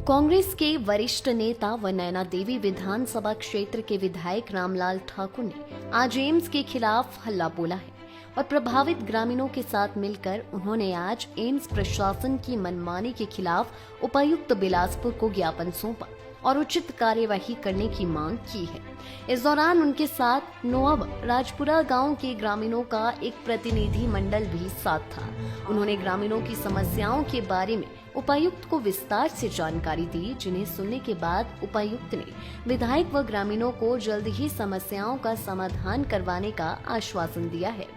कांग्रेस के वरिष्ठ नेता व नैना देवी विधानसभा क्षेत्र के विधायक रामलाल ठाकुर ने आज एम्स के खिलाफ हल्ला बोला है और प्रभावित ग्रामीणों के साथ मिलकर उन्होंने आज एम्स प्रशासन की मनमानी के खिलाफ उपायुक्त बिलासपुर को ज्ञापन सौंपा और उचित कार्यवाही करने की मांग की है। इस दौरान उनके साथ नोआब राजपुरा गांव के ग्रामीणों का एक प्रतिनिधि मंडल भी साथ था। उन्होंने ग्रामीणों की समस्याओं के बारे में उपायुक्त को विस्तार से जानकारी दी, जिन्हें सुनने के बाद उपायुक्त ने विधायक व ग्रामीणों को जल्द ही समस्याओं का समाधान करवाने का आश्वासन दिया है।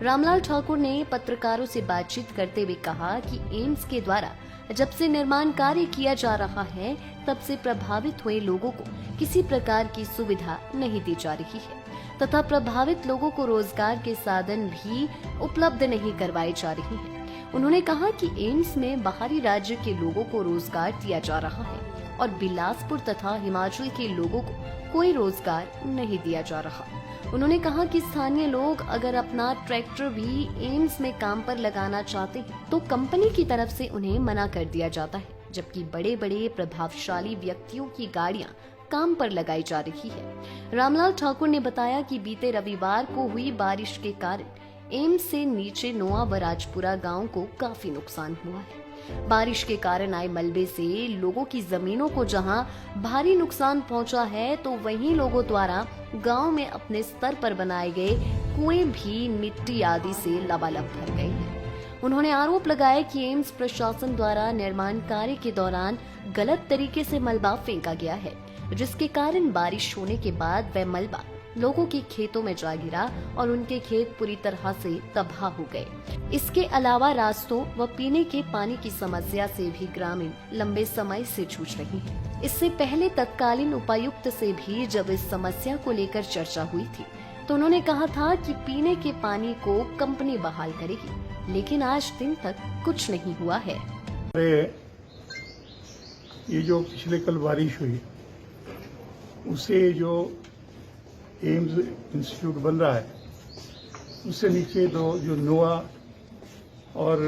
रामलाल ठाकुर ने पत्रकारों से बातचीत करते हुए कहा कि एम्स के द्वारा जब से निर्माण कार्य किया जा रहा है तब से प्रभावित हुए लोगों को किसी प्रकार की सुविधा नहीं दी जा रही है तथा प्रभावित लोगों को रोजगार के साधन भी उपलब्ध नहीं करवाए जा रहे हैं। उन्होंने कहा कि एम्स में बाहरी राज्य के लोगों को रोजगार दिया जा रहा है और बिलासपुर तथा हिमाचल के लोगों को कोई रोजगार नहीं दिया जा रहा। उन्होंने कहा कि स्थानीय लोग अगर अपना ट्रैक्टर भी एम्स में काम पर लगाना चाहते हैं तो कंपनी की तरफ से उन्हें मना कर दिया जाता है, जबकि बड़े बड़े प्रभावशाली व्यक्तियों की गाड़ियां काम पर लगाई जा रही है। रामलाल ठाकुर ने बताया कि बीते रविवार को हुई बारिश के कारण एम्स से नीचे नोआ व राजपुरा गांव को काफी नुकसान हुआ है। बारिश के कारण आए मलबे से लोगों की जमीनों को जहां भारी नुकसान पहुंचा है तो वहीं लोगों द्वारा गांव में अपने स्तर पर बनाए गए कुएं भी मिट्टी आदि से लबालब भर गए हैं। उन्होंने आरोप लगाया कि एम्स प्रशासन द्वारा निर्माण कार्य के दौरान गलत तरीके से मलबा फेंका गया है, जिसके कारण बारिश होने के बाद वह मलबा लोगों के खेतों में जा गिरा और उनके खेत पूरी तरह से तबाह हो गए। इसके अलावा रास्तों व पीने के पानी की समस्या से भी ग्रामीण लंबे समय से जूझ रहे हैं। इससे पहले तत्कालीन उपायुक्त से भी जब इस समस्या को लेकर चर्चा हुई थी तो उन्होंने कहा था कि पीने के पानी को कंपनी बहाल करेगी, लेकिन आज दिन तक कुछ नहीं हुआ है। ये जो पिछले कल बारिश हुई उससे जो एम्स इंस्टीट्यूट बन रहा है उससे नीचे जो नोआ और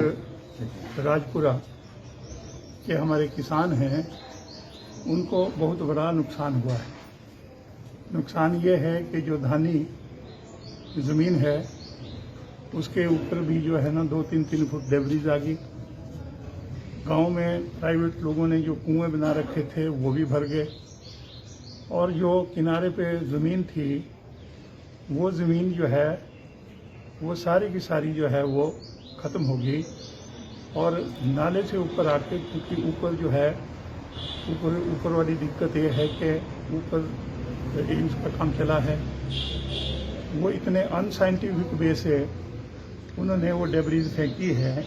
राजपुरा के हमारे किसान हैं उनको बहुत बड़ा नुकसान हुआ है। नुकसान ये है कि जो धानी ज़मीन है उसके ऊपर भी जो है ना 2-3 फुट डेब्रीज आ गई। गांव में प्राइवेट लोगों ने जो कुएं बना रखे थे वो भी भर गए और जो किनारे पे ज़मीन थी वो ज़मीन जो है वो सारी की सारी जो है वो ख़त्म हो गई और नाले से ऊपर आके, क्योंकि ऊपर जो है ऊपर वाली दिक्कत ये है कि ऊपर एम्स का काम चला है, वो इतने अनसाइंटिफिक वे से उन्होंने वो डेब्रीज फेंकी है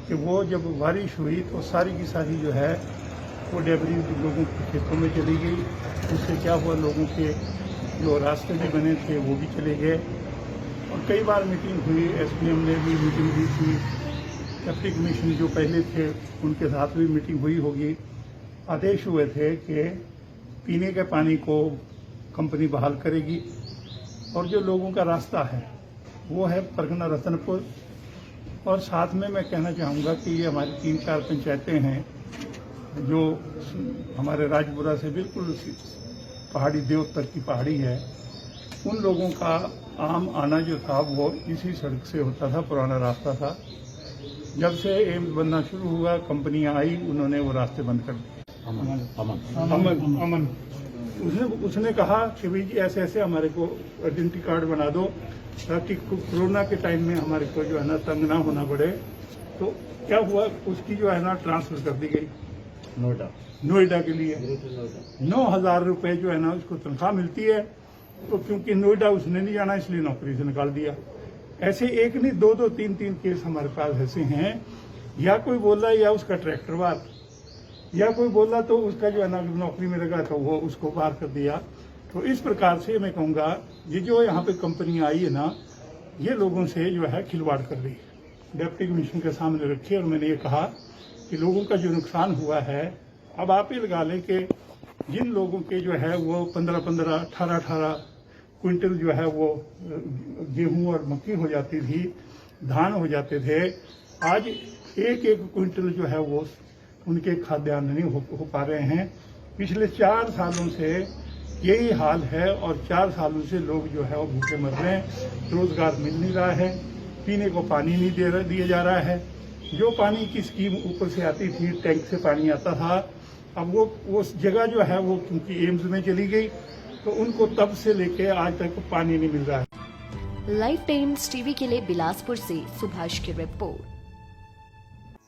कि वो जब बारिश हुई तो सारी की सारी जो है वो डेब्रीज लोगों के खेतों में चली गई। उससे क्या हुआ, लोगों के जो रास्ते भी बने थे वो भी चले गए और कई बार मीटिंग हुई, एसडीएम ने भी मीटिंग दी थी, डिप्टी कमिश्नर जो पहले थे उनके साथ भी मीटिंग हुई होगी। आदेश हुए थे कि पीने के पानी को कंपनी बहाल करेगी और जो लोगों का रास्ता है वो है परगना रतनपुर। और साथ में मैं कहना चाहूँगा कि ये हमारी 3-4 पंचायतें हैं जो हमारे राजपुरा से बिल्कुल पहाड़ी देवतर की पहाड़ी है, उन लोगों का आम आना जो था वो इसी सड़क से होता था, पुराना रास्ता था। जब से एम्स बनना शुरू हुआ कंपनियां आई उन्होंने वो रास्ते बंद कर दिए। अमन उसने कहा कि भाई जी ऐसे ऐसे हमारे को आइडेंटिटी कार्ड बना दो ताकि कोरोना के टाइम में हमारे को जो है ना तंग ना होना पड़े। तो क्या हुआ, उसकी जो है ना ट्रांसफर कर दी गई नोएडा के लिए। 9,000 रुपए जो है ना उसको तनख्वाह मिलती है, तो क्योंकि नोएडा उसने नहीं जाना इसलिए नौकरी से निकाल दिया। ऐसे एक नहीं 2-2, 3-3 केस हमारे पास ऐसे हैं। या कोई बोल रहा है या उसका ट्रैक्टर बाहर, या कोई बोल रहा तो उसका जो है ना नौकरी में लगा तो वो उसको बाहर कर दिया। तो इस प्रकार से मैं कहूँगा ये जो यहाँ पे कंपनी आई है ना ये लोगों से जो है खिलवाड़ कर रही है। डिप्टी कमिश्नर के सामने रखी और मैंने ये कहा कि लोगों का जो नुकसान हुआ है, अब आप ही लगा लें कि जिन लोगों के जो है वो 15-15, 18-18 क्विंटल जो है वो गेहूं और मक्की हो जाती थी, धान हो जाते थे, आज 1-1 क्विंटल जो है वो उनके खाद्यान्न नहीं हो पा रहे हैं। पिछले 4 सालों से यही हाल है और 4 सालों से लोग जो है वो भूखे मर रहे हैं। रोजगार मिल नहीं रहा है, पीने को पानी नहीं दिया जा रहा है। जो पानी की स्कीम ऊपर से आती थी, टैंक से पानी आता था, अब वो जगह जो है वो क्योंकि एम्स में चली गई, तो उनको तब से लेके आज तक पानी नहीं मिल रहा है। लाइव टाइम्स टीवी के लिए बिलासपुर से सुभाष की रिपोर्ट।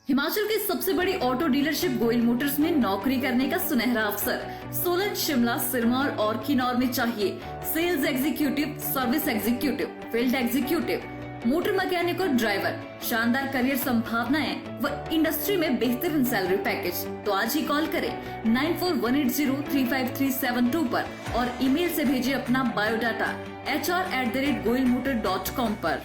हिमाचल की सबसे बड़ी ऑटो डीलरशिप गोयल मोटर्स में नौकरी करने का सुनहरा अवसर। सोलन, शिमला, सिरमौर और किन्नौर में चाहिए sales executive, service executive, field executive, motor mechanic और ड्राइवर। शानदार करियर संभावनाएं व इंडस्ट्री में बेहतरीन सैलरी पैकेज। तो आज ही कॉल करें 9418035372 पर और ईमेल से भेजिए अपना बायोडाटा hr@goilmotor.com पर।